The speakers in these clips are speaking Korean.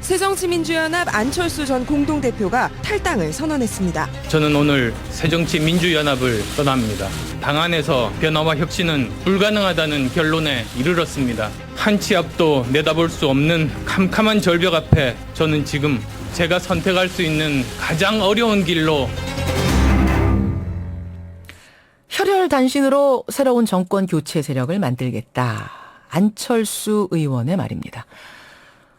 새정치민주연합 안철수 전 공동대표가 탈당을 선언했습니다. 저는 오늘 새정치민주연합을 떠납니다. 당 안에서 변화와 혁신은 불가능하다는 결론에 이르렀습니다. 한 치 앞도 내다볼 수 없는 캄캄한 절벽 앞에 저는 지금 제가 선택할 수 있는 가장 어려운 길로 혈혈단신으로 새로운 정권 교체 세력을 만들겠다. 안철수 의원의 말입니다.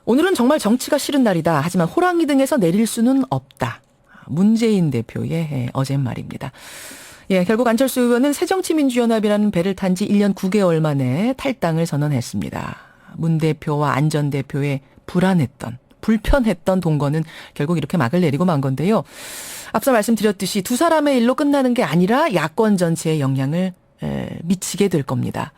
오늘은 정말 정치가 싫은 날이다. 하지만 호랑이 등에서 내릴 수는 없다. 문재인 대표의 어제 말입니다. 예, 결국 안철수 의원은 새정치민주연합이라는 배를 탄 지 1년 9개월 만에 탈당을 선언했습니다. 문 대표와 안 전 대표의 불편했던 동거는 결국 이렇게 막을 내리고 만 건데요. 앞서 말씀드렸듯이 두 사람의 일로 끝나는 게 아니라 야권 전체에 영향을 미치게 될 겁니다.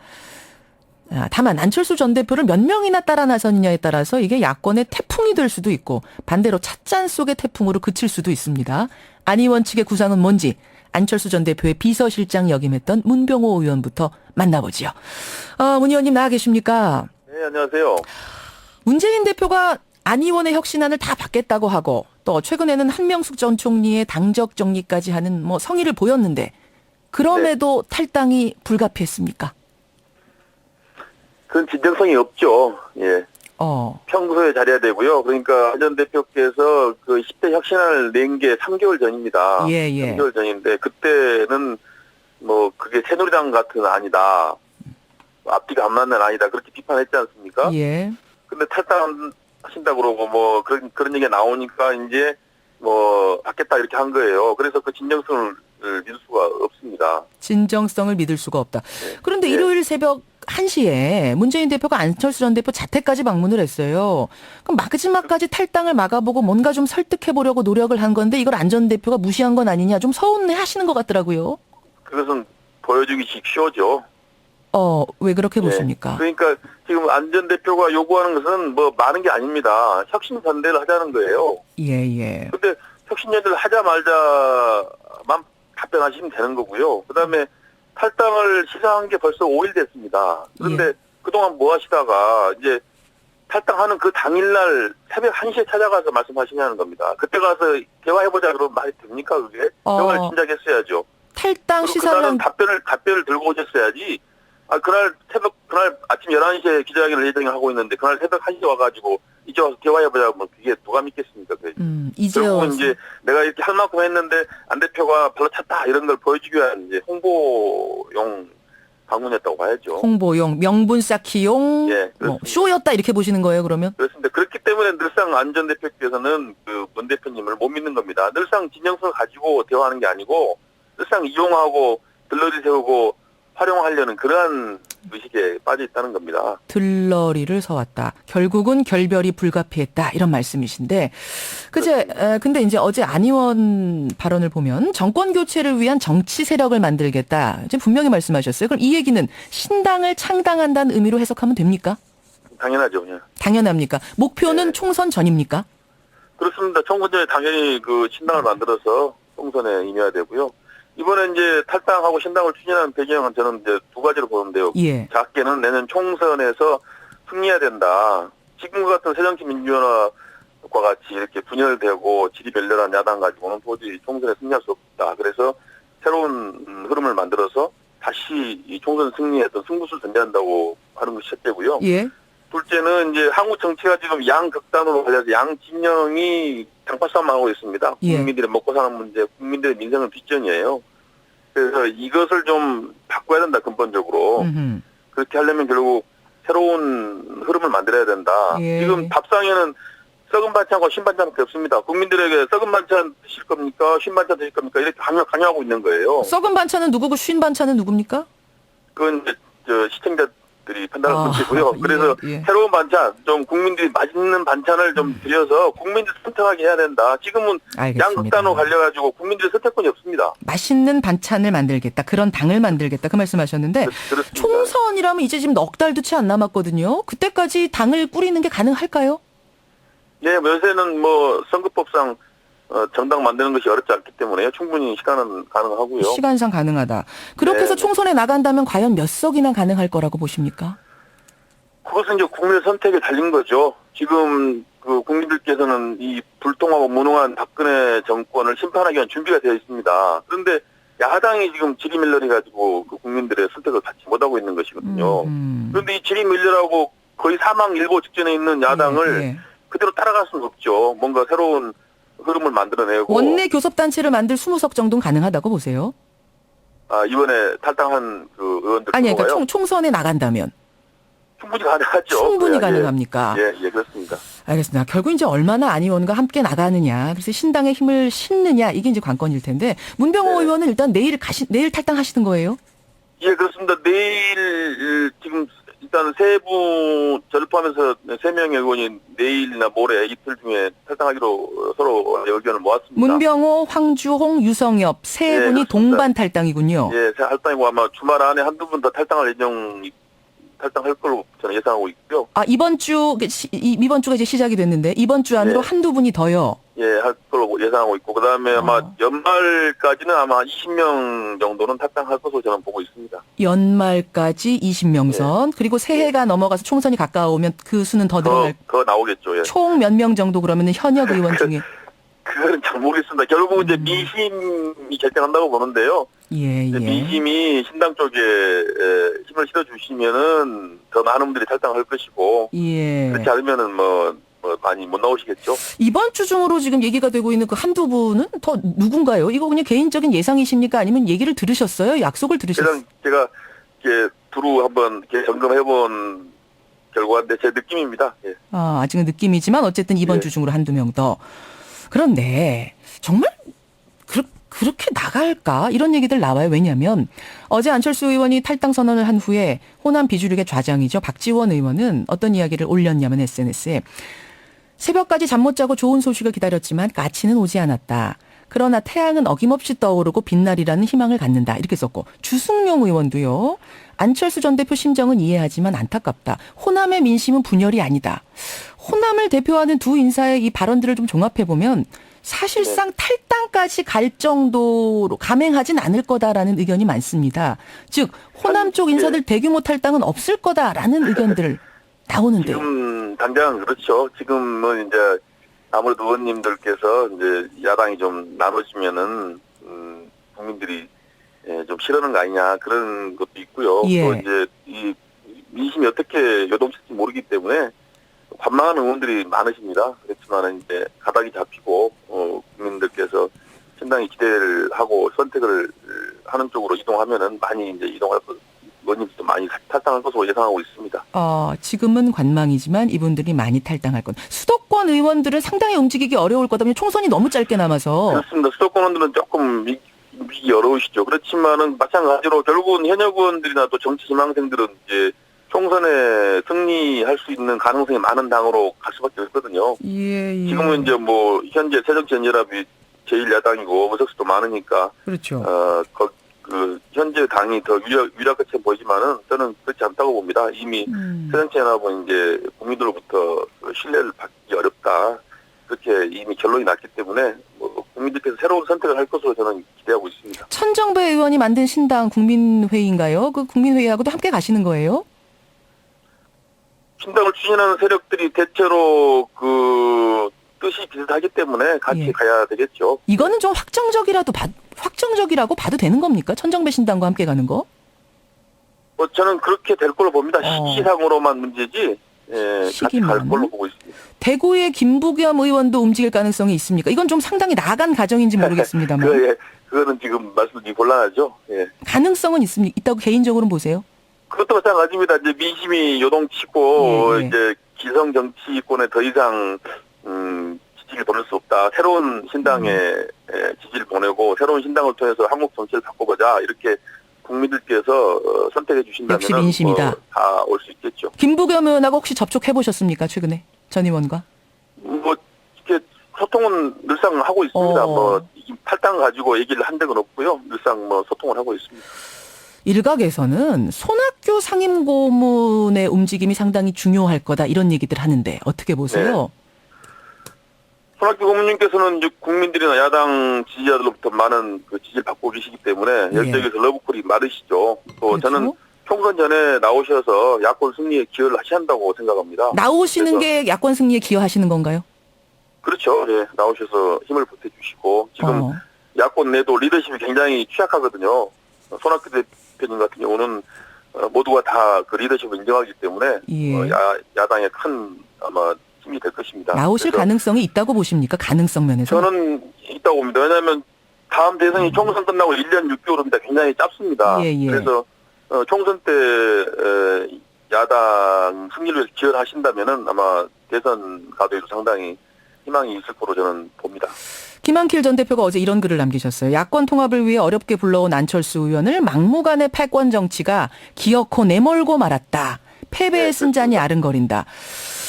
다만 안철수 전 대표를 몇 명이나 따라 나서느냐에 따라서 이게 야권의 태풍이 될 수도 있고 반대로 찻잔 속의 태풍으로 그칠 수도 있습니다. 안 의원 측의 구상은 뭔지 안철수 전 대표의 비서실장 역임했던 문병호 의원부터 만나보지요. 문 의원님 나와 계십니까? 네, 안녕하세요. 문재인 대표가 안 의원의 혁신안을 다 받겠다고 하고 또 최근에는 한명숙 전 총리의 당적 정리까지 하는 성의를 보였는데 그럼에도 탈당이 불가피했습니까? 그건 진정성이 없죠. 예. 평소에 잘해야 되고요. 그러니까 안 전 대표께서 그 10대 혁신안을 낸 게 3개월 전입니다. 예. 3개월 전인데 그때는 그게 새누리당 같은 안이다. 앞뒤가 안 맞는 안이다. 그렇게 비판했지 않습니까? 예. 근데 탈당하신다고 그러고 그런 얘기가 나오니까 이제 받겠다 이렇게 한 거예요. 그래서 그 진정성을 믿을 수가 없습니다. 진정성을 믿을 수가 없다. 네. 그런데 네. 일요일 새벽 1시에 문재인 대표가 안철수 전 대표 자택까지 방문을 했어요. 그럼 마지막까지 탈당을 막아보고 뭔가 좀 설득해보려고 노력을 한 건데 이걸 안 전 대표가 무시한 건 아니냐 좀 서운해 하시는 것 같더라고요. 그것은 보여주기식 쇼죠. 왜 그렇게 보십니까? 그러니까 지금 안 전 대표가 요구하는 것은 많은 게 아닙니다. 혁신 전대를 하자는 거예요. 예. 근데 혁신 전대를 하자 말자만 답변하시면 되는 거고요. 그다음에 탈당을 시사한 게 벌써 5일 됐습니다. 그런데 그동안 뭐 하시다가 이제 탈당하는 그 당일날 새벽 1시에 찾아가서 말씀하시냐는 겁니다. 그때 가서 대화해보자 그러면 말이 됩니까 그게? 대화를 진작 했어야죠. 탈당 시사는 답변을 들고 오셨어야지. 그날 아침 11시에 기자회견을 예정하고 있는데 그날 새벽 1시에 와가지고 이제 와서 대화해보자 그러면 그게 누가 믿겠습니까? 결국은 이제 내가 이렇게 할 만큼 했는데 안 대표가 별로 찼다 이런 걸 보여주기 위한 이제 홍보용 방문이었다고 봐야죠. 홍보용, 명분 쌓기용, 예, 쇼였다 이렇게 보시는 거예요 그러면? 그렇습니다. 그렇기 때문에 늘상 안 전 대표께서는 그 문 대표님을 못 믿는 겁니다. 늘상 진정성을 가지고 대화하는 게 아니고 늘상 이용하고 들러리 세우고 활용하려는 그러한 의식에 빠져 있다는 겁니다. 들러리를 서왔다. 결국은 결별이 불가피했다. 이런 말씀이신데. 근데 이제 어제 안 의원 발언을 보면 정권 교체를 위한 정치 세력을 만들겠다. 지금 분명히 말씀하셨어요. 그럼 이 얘기는 신당을 창당한다는 의미로 해석하면 됩니까? 당연하죠. 예. 당연합니까? 목표는 총선 전입니까? 그렇습니다. 총선 전에 당연히 그 신당을 만들어서 총선에 임해야 되고요. 이번에 이제 탈당하고 신당을 추진하는 배경은 저는 이제 두 가지로 보는데요. 예. 작게는 내년 총선에서 승리해야 된다. 지금과 같은 새정치민주연합과 같이 이렇게 분열되고 질이 멸렬한 야당 가지고는 도저히 총선에 승리할 수 없다. 그래서 새로운 흐름을 만들어서 다시 이 총선 승리했던 승부수를 던져한다고 하는 것이 첫째고요. 예. 둘째는 이제 한국 정치가 지금 양극단으로 갈려서 양 진영이 장파 싸움하고 있습니다. 예. 국민들의 먹고 사는 문제, 국민들의 민생은 뒷전이에요. 그래서 이것을 좀 바꿔야 된다, 근본적으로. 그렇게 하려면 결국 새로운 흐름을 만들어야 된다. 예. 지금 밥상에는 썩은 반찬과 신 반찬밖에 없습니다. 국민들에게 썩은 반찬 드실 겁니까? 신 반찬 드실 겁니까? 이렇게 강요하고 있는 거예요. 썩은 반찬은 누구고 쉰 반찬은 누굽니까? 그건 이제 시청자들이 판단할 문제고요. 그래서 예. 새로운 반찬, 좀 국민들이 맛있는 반찬을 좀 드려서 국민들 선택하게 해야 된다. 지금은 알겠습니다. 양극단으로 갈려가지고 국민들의 선택권이 없습니다. 맛있는 반찬을 만들겠다. 그런 당을 만들겠다. 그 말씀하셨는데 그렇습니다. 총선이라면 이제 지금 넉 달도 채 안 남았거든요. 그때까지 당을 꾸리는 게 가능할까요? 네, 요새는 선거법상 정당 만드는 것이 어렵지 않기 때문에 충분히 시간은 가능하고요. 시간상 가능하다. 그렇게 해서 네. 총선에 나간다면 과연 몇 석이나 가능할 거라고 보십니까? 그것은 이제 국민의 선택에 달린 거죠. 지금 그 국민들께서는 이 불통하고 무능한 박근혜 정권을 심판하기 위한 준비가 되어 있습니다. 그런데 야당이 지금 지리밀려해가지고 그 국민들의 선택을 받지 못하고 있는 것이거든요. 그런데 이 지리밀려라고 거의 사망일보 직전에 있는 야당을 예. 그대로 따라갈 수는 없죠. 뭔가 새로운 흐름을 만들어내고. 원내 교섭단체를 만들 20석 정도는 가능하다고 보세요? 이번에 탈당한 그 의원들. 아니, 그러니까 중에요? 총선에 나간다면. 충분히 가능하죠. 충분히 예, 가능합니까? 예, 그렇습니다. 알겠습니다. 결국 이제 얼마나 안 의원과 함께 나가느냐, 그래서 신당의 힘을 싣느냐, 이게 이제 관건일 텐데, 문병호 네. 의원은 일단 내일 탈당하시는 거예요? 예, 그렇습니다. 내일 지금 일단 세부 저를 포함해서 3명의 의원이 내일이나 모레 이틀 중에 탈당하기로 서로 의견을 모았습니다. 문병호, 황주홍, 유성엽 세 예, 분이 그렇습니다. 동반 탈당이군요. 예, 탈당이고 아마 주말 안에 한두 분 더 탈당할 걸로 저는 예상하고 있고요. 이번 주가 이제 시작이 됐는데, 이번 주 안으로 네. 한두 분이 더요. 예, 할 걸로 예상하고 있고, 그 다음에 아마 연말까지는 아마 20명 정도는 탈당할 것으로 저는 보고 있습니다. 연말까지 20명선, 그리고 새해가 넘어가서 총선이 가까우면 그 수는 더 늘어날, 더 나오겠죠, 예. 총 몇 명 정도 그러면 현역 의원 중에. 그거는 잘 모르겠습니다. 결국은 이제 미심이 결정한다고 보는데요. 예. 민심이 신당 쪽에 힘을 실어주시면은 더 많은 분들이 탈당할 것이고, 예. 그렇지 않으면은 뭐 많이 못 나오시겠죠. 이번 주 중으로 지금 얘기가 되고 있는 그 한두 분은 더 누군가요? 이거 그냥 개인적인 예상이십니까? 아니면 얘기를 들으셨어요? 약속을 들으셨어요? 제가 이렇게 두루 한번 이렇게 점검해본 결과인데 제 느낌입니다. 예. 아직은 느낌이지만 어쨌든 이번 예. 주 중으로 한두 명 더. 그런데 정말 그렇게 나갈까? 이런 얘기들 나와요. 왜냐하면 어제 안철수 의원이 탈당 선언을 한 후에 호남 비주류의 좌장이죠. 박지원 의원은 어떤 이야기를 올렸냐면 SNS에 새벽까지 잠 못 자고 좋은 소식을 기다렸지만 까치는 오지 않았다. 그러나 태양은 어김없이 떠오르고 빛날이라는 희망을 갖는다. 이렇게 썼고, 주승용 의원도요. 안철수 전 대표 심정은 이해하지만 안타깝다. 호남의 민심은 분열이 아니다. 호남을 대표하는 두 인사의 이 발언들을 좀 종합해보면 사실상 탈당까지 갈 정도로 감행하진 않을 거다라는 의견이 많습니다. 즉 호남 쪽 인사들 대규모 탈당은 없을 거다라는 의견들 나오는데요. 지금 당장은 그렇죠. 지금은 이제 아무래도 의원님들께서 이제 야당이 좀 나눠지면은 국민들이 좀 싫어하는 거 아니냐 그런 것도 있고요. 예. 또 이제 이 민심이 어떻게 요동칠지 모르기 때문에 관망하는 의원들이 많으십니다. 그렇지만 이제 가닥이 잡히고 국민들께서 신당이 기대를 하고 선택을 하는 쪽으로 이동하면은 많이 이제 이동할 것. 의원님도 많이 탈당할 것으로 예상하고 있습니다. 지금은 관망이지만 이분들이 많이 탈당할 것. 수도권 의원들은 상당히 움직이기 어려울 거다. 총선이 너무 짧게 남아서. 그렇습니다. 수도권 의원들은 조금 움직이기 어려우시죠. 그렇지만은 마찬가지로 결국은 현역 의원들이나 또 정치 희망생들은 이제 총선에 승리할 수 있는 가능성이 많은 당으로 갈 수밖에 없거든요. 예. 지금은 이제 뭐 현재 새정치연합이 제1야당이고 의석수도 많으니까. 그렇죠. 그 현재 당이 더 유력같이 보이지만은 저는 그렇지 않다고 봅니다. 이미 새정치연합은 이제 국민들로부터 신뢰를 받기 어렵다. 그렇게 이미 결론이 났기 때문에 뭐 국민들께서 새로운 선택을 할 것으로 저는 기대하고 있습니다. 천정배 의원이 만든 신당 국민회의인가요? 그 국민회의하고도 함께 가시는 거예요? 신당을 추진하는 세력들이 대체로 그 뜻이 비슷하기 때문에 같이 가야 되겠죠. 이거는 좀 확정적이라고 봐도 되는 겁니까? 천정배 신당과 함께 가는 거? 저는 그렇게 될 걸로 봅니다. 시기상으로만 문제지. 같이 갈 걸로 보고 있습니다. 대구의 김부겸 의원도 움직일 가능성이 있습니까? 이건 좀 상당히 나간 가정인지 모르겠습니다만. 그거는 지금 말씀드리기 곤란하죠. 예. 가능성은 있다고 개인적으로 보세요? 그것도 마찬가지입니다. 이제 민심이 요동치고 이제 기성 정치권에 더 이상 지지를 보낼 수 없다. 새로운 신당에 지지를 보내고 새로운 신당을 통해서 한국 정치를 바꿔보자. 이렇게 국민들께서 선택해 주신다면 역시 민심이다. 다 올 수 있겠죠. 김부겸 의원하고 혹시 접촉해 보셨습니까? 최근에 전 의원과? 뭐 이렇게 소통은 늘상 하고 있습니다. 뭐 탈당 가지고 얘기를 한 적은 없고요. 늘상 뭐 소통을 하고 있습니다. 일각에서는 손학규 상임고문의 움직임이 상당히 중요할 거다 이런 얘기들 하는데 어떻게 보세요? 손학규 고문님께서는 이제 국민들이나 야당 지지자들로부터 많은 그 지지를 받고 계시기 때문에 열정에서 러브콜이 많으시죠. 또 그렇죠? 저는 총선 전에 나오셔서 야권 승리에 기여를 하셔야 한다고 생각합니다. 나오시는 그래서- 게 야권 승리에 기여하시는 건가요? 그렇죠. 예, 나오셔서 힘을 보태주시고 지금 어. 야권 내도 리더십이 굉장히 취약하거든요. 손학규 대표님 같은 경우는 모두가 다 그 리더십을 인정하기 때문에 예. 야당의 큰 아마 힘이 될 것입니다. 나오실 그래서 가능성이 있다고 보십니까? 가능성 면에서? 저는 있다고 봅니다. 왜냐하면 다음 대선이 총선 끝나고 1년 6개월입니다. 굉장히 짧습니다. 예, 예. 그래서 총선 때 야당 승리를 위해서 기여를 하신다면은 아마 대선 가도에도 상당히 희망이 있을 거로 저는 봅니다. 김한길 전 대표가 어제 이런 글을 남기셨어요. 야권 통합을 위해 어렵게 불러온 안철수 의원을 막무가내 패권 정치가 기어코 내몰고 말았다. 패배의 네, 쓴잔이 아른거린다.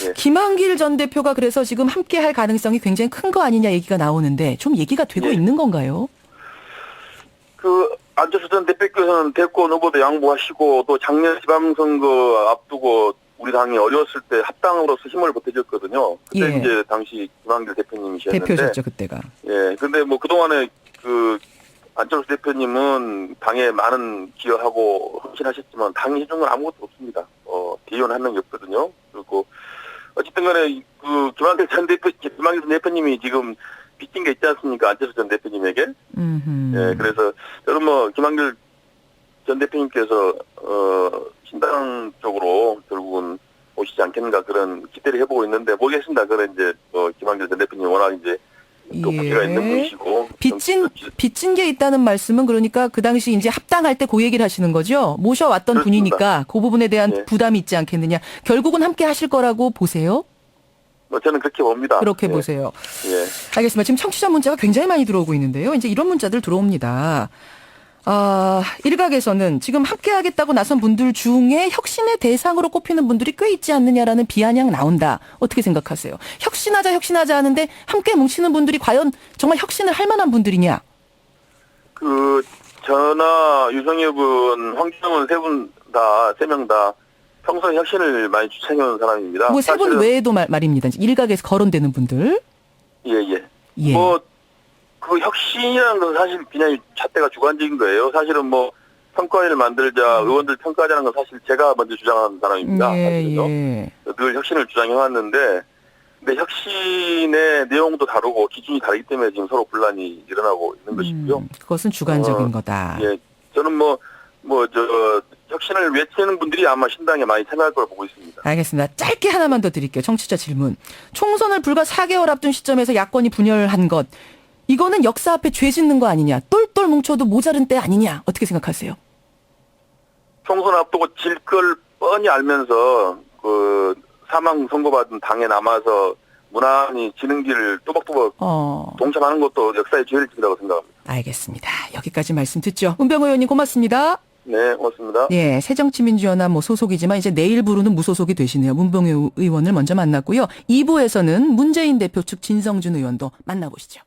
네. 김한길 전 대표가 그래서 지금 함께할 가능성이 굉장히 큰 거 아니냐 얘기가 나오는데 좀 얘기가 되고 네. 있는 건가요? 그 안철수 전 대표께서는 대권 후보도 양보하시고 또 작년 지방선거 앞두고 우리 당이 어려웠을 때 합당으로서 힘을 보태줬거든요. 그때 예. 이제 당시 김한길 대표님이셨는데. 대표셨죠 그때가. 예. 근데 뭐 그동안에 그 안철수 대표님은 당에 많은 기여하고 헌신하셨지만 당이 해준 건 아무것도 없습니다. 대의원 한 명이 없거든요. 그리고 어쨌든 간에 그 김한길 전 대표님이 지금 빚진 게 있지 않습니까? 안철수 전 대표님에게. 예, 그래서 저는 뭐 김한길 전 대표님께서 신당 쪽으로 결국은 오시지 않겠는가 그런 기대를 해보고 있는데 모르겠습니다. 그런 이제 김한길 전 대표님 워낙 이제 또 부기가 있는 분이시고 빚진 게 있다는 말씀은 그러니까 그 당시 이제 합당할 때 그 얘기를 하시는 거죠. 모셔왔던 그렇습니다. 분이니까 그 부분에 대한 예. 부담이 있지 않겠느냐. 결국은 함께 하실 거라고 보세요? 뭐 저는 그렇게 봅니다. 그렇게 예. 보세요. 예. 알겠습니다. 지금 청취자 문자가 굉장히 많이 들어오고 있는데요. 이제 이런 문자들 들어옵니다. 일각에서는 지금 함께하겠다고 나선 분들 중에 혁신의 대상으로 꼽히는 분들이 꽤 있지 않느냐라는 비아냥 나온다. 어떻게 생각하세요? 혁신하자 하는데 함께 뭉치는 분들이 과연 정말 혁신을 할 만한 분들이냐? 그 저나 유성엽은 황교안은 세 명 다 평소에 혁신을 많이 주창해온 사람입니다. 뭐 세 분 사실은- 외에도 말입니다. 일각에서 거론되는 분들. 예. 예. 그 혁신이라는 건 사실 그냥 잣대가 주관적인 거예요. 사실은 뭐 평가위를 만들자, 의원들 평가하자는 건 사실 제가 먼저 주장한 사람입니다. 사실은요. 예. 늘 혁신을 주장해왔는데, 근데 혁신의 내용도 다르고 기준이 다르기 때문에 지금 서로 분란이 일어나고 있는 것이고요. 그것은 주관적인 거다. 예, 저는 혁신을 외치는 분들이 아마 신당에 많이 참여할 걸 보고 있습니다. 알겠습니다. 짧게 하나만 더 드릴게요. 청취자 질문. 총선을 불과 4개월 앞둔 시점에서 야권이 분열한 것. 이거는 역사 앞에 죄 짓는 거 아니냐. 똘똘 뭉쳐도 모자른 때 아니냐. 어떻게 생각하세요? 총선 앞두고 질 걸 뻔히 알면서 그 사망 선고받은 당에 남아서 무난히 지는 길을 또박또박 동참하는 것도 역사의 죄를 진다고 생각합니다. 알겠습니다. 여기까지 말씀 듣죠. 은병 의원님 고맙습니다. 네, 고맙습니다. 예, 새정치민주연합 소속이지만 이제 내일 부르는 무소속이 되시네요. 문병 의원을 먼저 만났고요. 2부에서는 문재인 대표 측 진성준 의원도 만나보시죠.